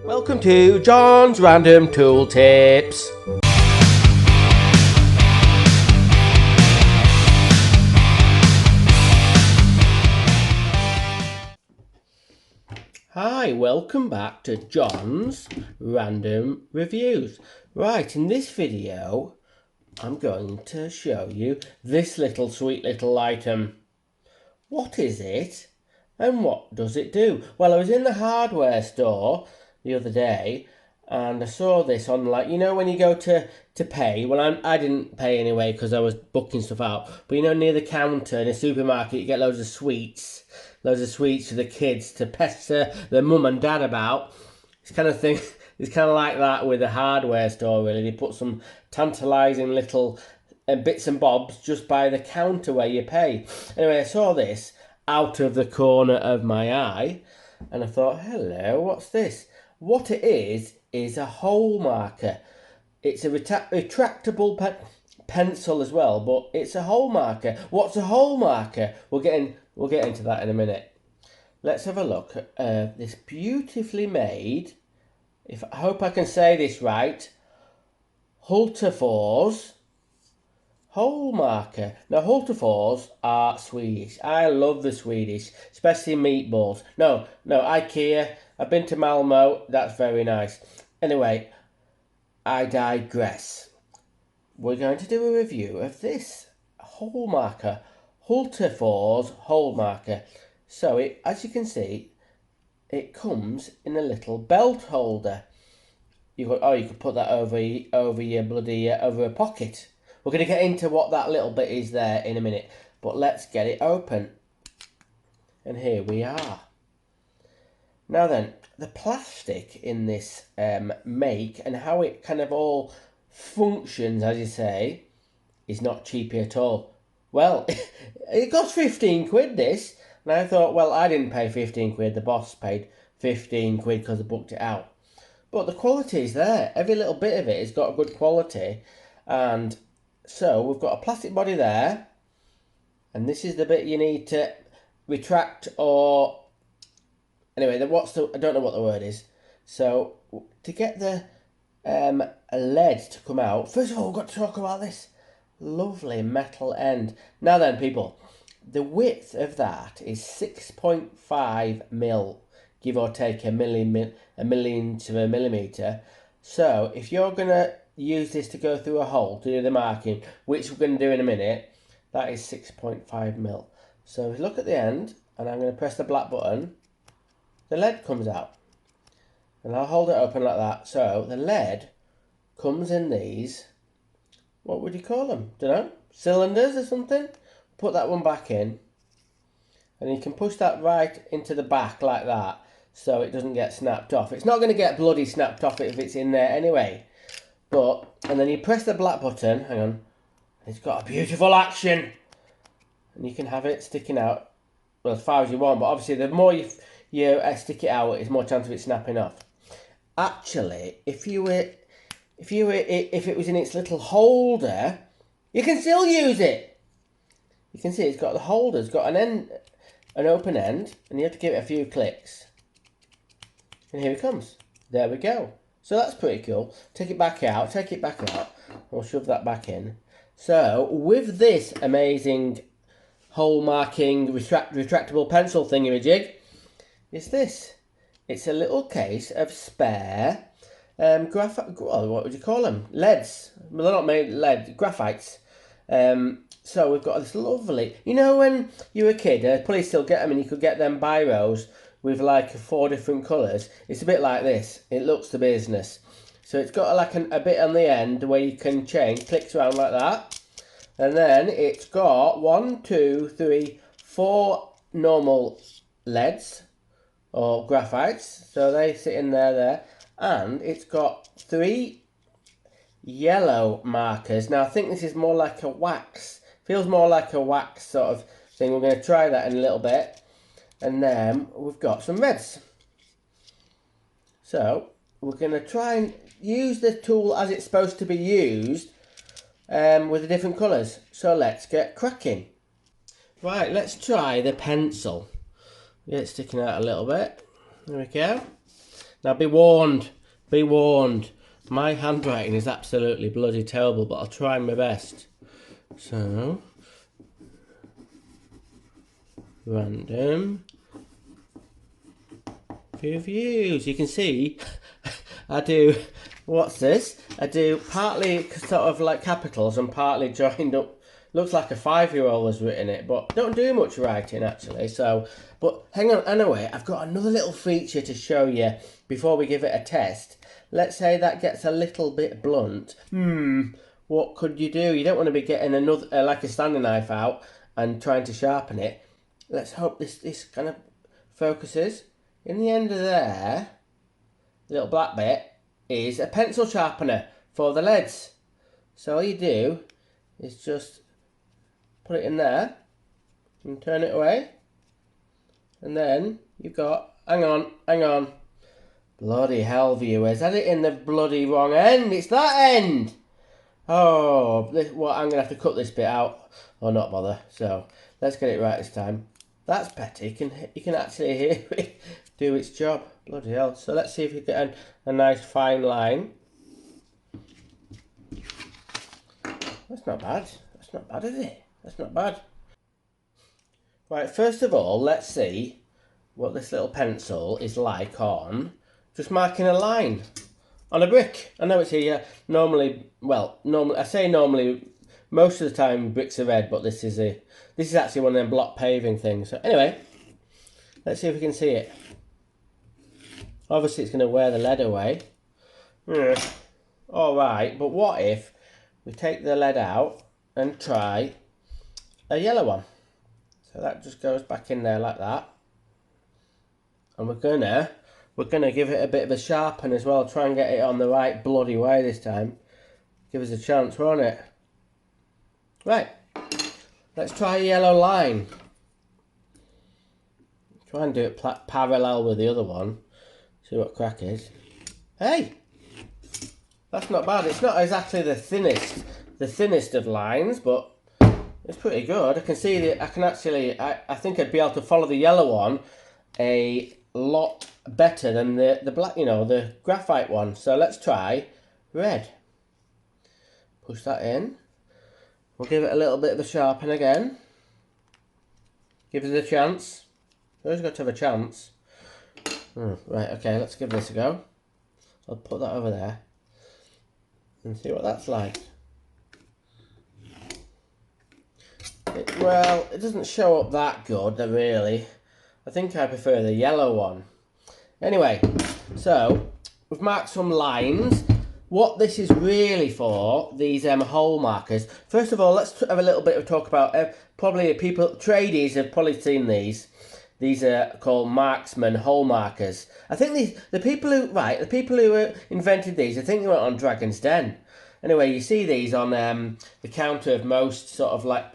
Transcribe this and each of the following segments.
Welcome to John's Random Tool Tips. Hi, welcome back to John's Random Reviews. Right, in this video, I'm going to show you this little sweet little item. What is it and what does it do? Well, I was in the hardware store the other day and I saw this on, like, you know when you go to pay, well I didn't pay anyway because I was booking stuff out, but you know near the counter in a supermarket you get loads of sweets for the kids to pester their mum and dad about. It's kind of thing. It's kind of like that with a hardware store, really. They put some tantalising little bits and bobs just by the counter where you pay. Anyway, I saw this out of the corner of my eye and I thought, hello, what's this? What it is a hole marker. It's a retractable pencil as well, but it's a hole marker. What's a hole marker? We'll get into that in a minute. Let's have a look at this beautifully made, I hope I can say this right, Hultafors hole marker. Now, Hultafors are Swedish. I love the Swedish, especially meatballs. No, IKEA. I've been to Malmo. That's very nice. Anyway, I digress. We're going to do a review of this hole marker, Hultafors hole marker. So, as you can see, it comes in a little belt holder. You could put that over a pocket. We're going to get into what that little bit is there in a minute, but let's get it open. And here we are. Now then, the plastic in this make and how it kind of all functions, as you say, is not cheapy at all. Well, it cost 15 quid this, and I thought, well, I didn't pay 15 quid, the boss paid 15 quid because I booked it out. But the quality is there. Every little bit of it has got a good quality, and so we've got a plastic body there, and this is the bit you need to retract or anyway. I don't know what the word is. So to get the lead to come out, first of all, we've got to talk about this lovely metal end. Now then, people, the width of that is 6.5 mil, give or take a million to a millimetre. So if you're gonna use this to go through a hole to do the marking, which we're going to do in a minute, that is 6.5 mil. So if you look at the end, and I'm going to press the black button, the lead comes out. And I'll hold it open like that. So the lead comes in these, what would you call them? Don't know, cylinders or something? Put that one back in, and you can push that right into the back like that, so it doesn't get snapped off. It's not going to get bloody snapped off if it's in there anyway. And then you press the black button, hang on, it's got a beautiful action, and you can have it sticking out, well, as far as you want, but obviously the more you stick it out, it's more chance of it snapping off. Actually, if it was in its little holder, you can still use it. You can see it's got the holder, it's got an open end, and you have to give it a few clicks. And here it comes. There we go. So that's pretty cool. Take it back out. We'll shove that back in. So with this amazing hole marking retractable pencil thingamajig, is this. It's a little case of spare what would you call them? Leads. Well, they're not made lead, graphites. So we've got this lovely, you know when you were a kid, probably still get them, and you could get them biros with like 4 different colours. It's a bit like this. It looks the business. So it's got like a bit on the end where you can change, clicks around like that. And then it's got 1, 2, 3, 4 normal leads or graphites. So they sit in there. And it's got 3 yellow markers. Now I think this is more like a wax. Feels more like a wax sort of thing. We're going to try that in a little bit. And then we've got some reds. So we're going to try and use the tool as it's supposed to be used with the different colours. So let's get cracking. Right, let's try the pencil. Get it sticking out a little bit. There we go. Now be warned, be warned. My handwriting is absolutely bloody terrible, but I'll try my best. So, random views. You can see I do, what's this? I do partly sort of like capitals and partly joined up. Looks like a 5-year-old has written it, but don't do much writing actually. So, but hang on, anyway, I've got another little feature to show you before we give it a test. Let's say that gets a little bit blunt. What could you do? You don't want to be getting another, like a standing knife out and trying to sharpen it. Let's hope this kind of focuses. In the end of there, the little black bit is a pencil sharpener for the leads. So all you do is just put it in there and turn it away. And then you've got, hang on. Bloody hell, viewers, had it in the bloody wrong end. It's that end. Oh, well, I'm going to have to cut this bit out or not bother. So let's get it right this time. That's petty. You can actually hear it do its job. Bloody hell. So let's see if we get a nice fine line. That's not bad. That's not bad, is it? That's not bad. Right, first of all, let's see what this little pencil is like on just marking a line on a brick. I know it's here normally, I say normally, most of the time bricks are red, but this is actually one of them block paving things. So anyway, let's see if we can see it. Obviously it's going to wear the lead away. Alright, but what if we take the lead out and try a yellow one? So that just goes back in there like that. And we're gonna give it a bit of a sharpen as well, try and get it on the right bloody way this time. Give us a chance, won't it? Right, let's try a yellow line. Try and do it parallel with the other one. See what crack is. Hey, that's not bad. It's not exactly the thinnest of lines, but it's pretty good. I can see that I can actually, I think I'd be able to follow the yellow one a lot better than the black, the graphite one. So let's try red. Push that in. We'll give it a little bit of a sharpen again. Give it a chance. Always got to have a chance. Right, okay, let's give this a go. I'll put that over there and see what that's like. Well, it doesn't show up that good, really. I think I prefer the yellow one. Anyway, so we've marked some lines. What this is really for, these hole markers. First of all, let's have a little bit of talk about, probably tradies have probably seen these. These are called Marxman hole markers. I think the people who invented these, I think they went on Dragon's Den. Anyway, you see these on the counter of most sort of like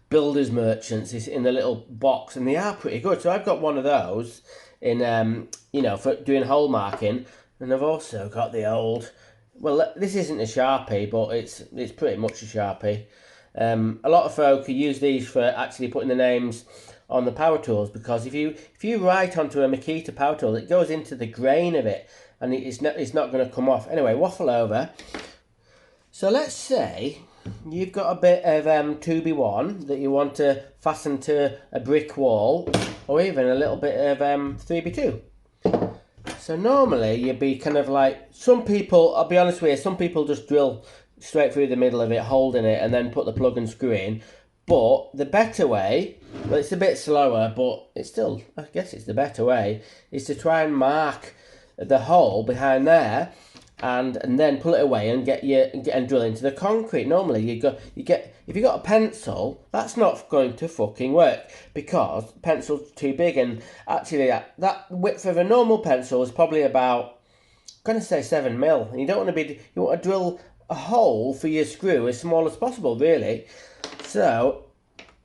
builders merchants in the little box, and they are pretty good. So I've got one of those in for doing hole marking, and I've also got the old, well, this isn't a Sharpie, but it's pretty much a Sharpie. A lot of folk use these for actually putting the names on the power tools, because if you write onto a Makita power tool, it goes into the grain of it and it's not going to come off. Anyway, waffle over. So let's say you've got a bit of 2B1 that you want to fasten to a brick wall, or even a little bit of 3B2. So normally you'd be kind of like, some people, I'll be honest with you, some people just drill straight through the middle of it, holding it, and then put the plug and screw in. But the better way, well, it's a bit slower, but it's still, I guess it's the better way, is to try and mark the hole behind there, and then pull it away and and drill into the concrete. Normally if you got a pencil, that's not going to fucking work, because the pencil's too big, and actually that width of a normal pencil is probably about, I'm going to say 7mm, and you want to drill a hole for your screw as small as possible, really. So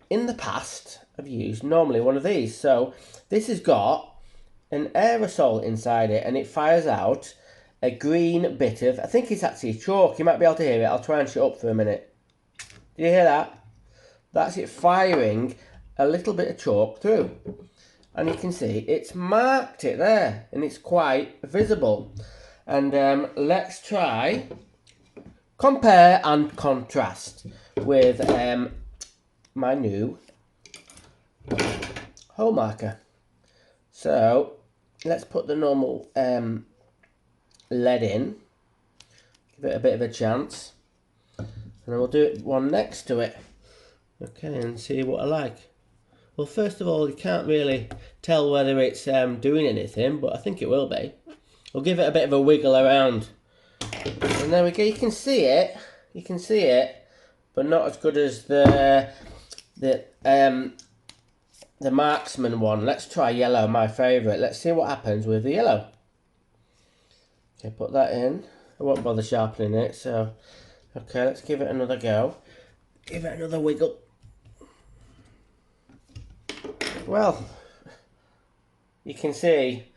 in the past I've used normally one of these. So this has got an aerosol inside it, and it fires out a green bit of, I think it's actually chalk. You might be able to hear it. I'll try and shut up for a minute. Do you hear that? That's it firing a little bit of chalk through. and you can see it's marked it there, and it's quite visible. And let's try compare and contrast with my new hole marker. So let's put the normal lead in, give it a bit of a chance, and then we'll do one next to it. Okay, and see what I like. Well, first of all, you can't really tell whether it's doing anything, but I think it will be. We'll give it a bit of a wiggle around. And there we go, you can see it, but not as good as the Marxman one. Let's try yellow, my favourite. Let's see what happens with the yellow. Okay, put that in. I won't bother sharpening it, so... Okay, let's give it another go. Give it another wiggle. Well, you can see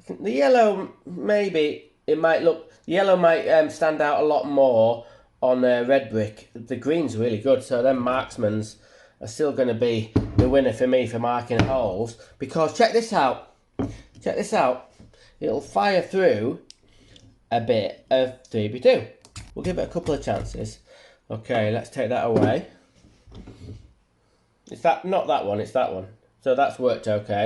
the yellow, maybe it might look, the yellow might stand out a lot more on red brick. The green's really good, so them Marksmans are still going to be the winner for me for marking holes, because check this out, it'll fire through a bit of 3x2. We'll give it a couple of chances. Okay, let's take that away. It's that, not that one, it's that one. So that's worked okay.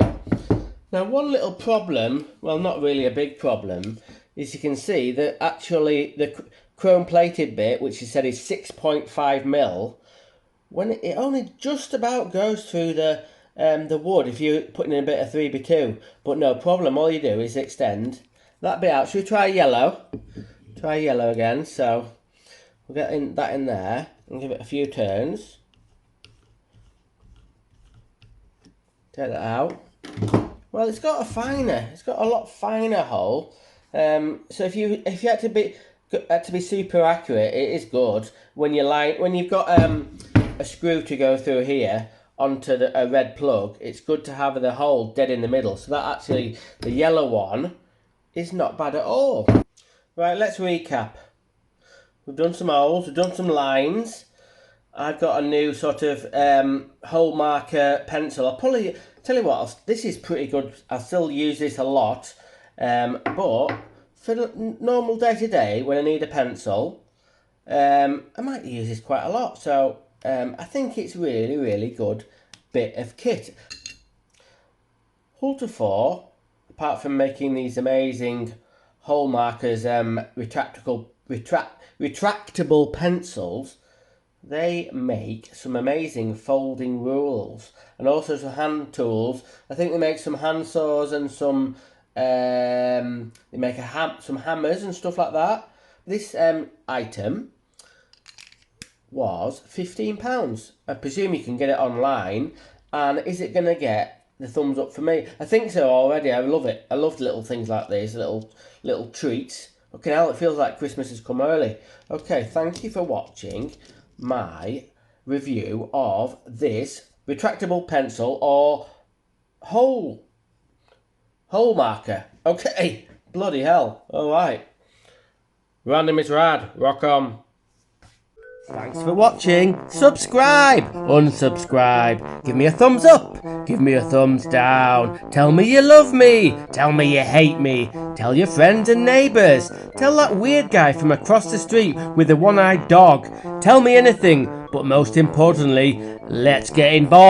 Now one little problem, well not really a big problem, is you can see that actually the chrome plated bit, which you said is 6.5 mil, when it only just about goes through the wood if you're putting in a bit of 3x2. But no problem, all you do is extend that bit out. Should we try yellow? Try yellow again, so we'll get that in there and give it a few turns. Take that out. Well, it's got a lot finer hole. So if you had to be super accurate, it is good when you've got a screw to go through here onto a red plug. It's good to have the hole dead in the middle. So that actually, the yellow one is not bad at all. Right, let's recap. We've done some holes, we've done some lines. I've got a new sort of hole marker pencil. I'll probably tell you what, this is pretty good. I still use this a lot, but for normal day to day, when I need a pencil, I might use this quite a lot. So I think it's really good bit of kit. Hultafors, apart from making these amazing hole markers, retractable pencils, they make some amazing folding rules and also some hand tools. I think they make some hand saws and some they make some hammers and stuff like that. This item was £15. I presume you can get it online. And is it going to get the thumbs up for me? I think so already. I love it. I love little things like these, little treats. Okay, now it feels like Christmas has come early. Okay, thank you for watching my review of this retractable pencil or hole marker. Okay, bloody hell. All right. Random is rad. Rock on. Thanks for watching. Subscribe, unsubscribe, give me a thumbs up, give me a thumbs down, tell me you love me, tell me you hate me, tell your friends and neighbours, tell that weird guy from across the street with the one-eyed dog, tell me anything, but most importantly, let's get involved.